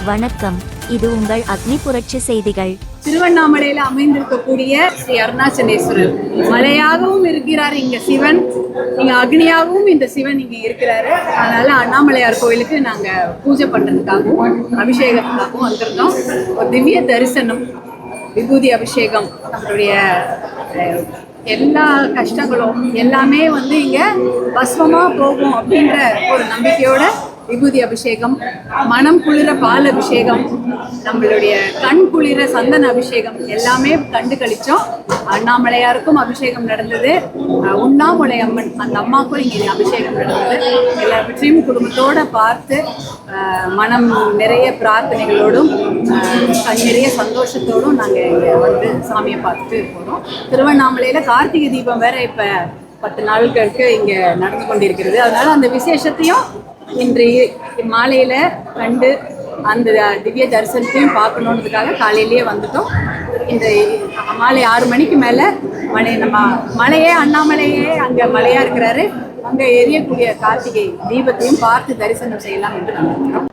வணக்கம், இது உங்கள் அக்னி புரட்சி செய்திகள். திருவண்ணாமலையில அமைந்திருக்கக்கூடிய ஸ்ரீ அருணாச்சலேஸ்வரர் மலையாகவும் இருக்கிறார் இங்க சிவன், இங்க அக்னியாகவும் இந்த சிவன் இங்க இருக்கிறாரு. அதனால அண்ணாமலையார் கோயிலுக்கு நாங்க பூஜை பண்றதுக்காகவும் அபிஷேகத்துக்காகவும் வந்திருந்தோம். ஒரு திவ்ய தரிசனம், விபூதி அபிஷேகம், நம்மளுடைய எல்லா கஷ்டங்களும் எல்லாமே இங்க பஸ்வமா போகும் அப்படின்ற ஒரு நம்பிக்கையோட விபூதி அபிஷேகம், மனம் குளிர பால் அபிஷேகம், நம்மளுடைய கண் குளிர சந்தன அபிஷேகம் எல்லாமே கண்டு கழிச்சோம். அண்ணாமலையாருக்கும் அபிஷேகம் நடந்தது, உண்ணாமலை அம்மன் அந்த அம்மாவுக்கும் இங்கே அபிஷேகம் நடந்தது. எல்லாவற்றையும் குடும்பத்தோட பார்த்து மனம் நிறைய பிரார்த்தனைகளோடும் கண் நிறைய சந்தோஷத்தோடும் நாங்கள் இங்கே சாமியை பார்த்துட்டு போகிறோம். திருவண்ணாமலையில் கார்த்திகை தீபம் வேற இப்போ 10 நாட்களுக்கு இங்கே நடந்து கொண்டிருக்கிறது. அதனால அந்த விசேஷத்தையும் இன்று மாலையில் கண்டு அந்த திவ்ய தரிசனத்தையும் பார்க்கணுன்றதுக்காக காலையிலேயே வந்துட்டோம். இந்த மாலை 6 மணிக்கு மேலே மலையே அண்ணாமலையே அங்கே மலையாக இருக்கிறாரு, அங்கே எரியக்கூடிய கார்த்திகை தீபத்தையும் பார்த்து தரிசனம் செய்யலாம் என்று நினைக்கிறோம்.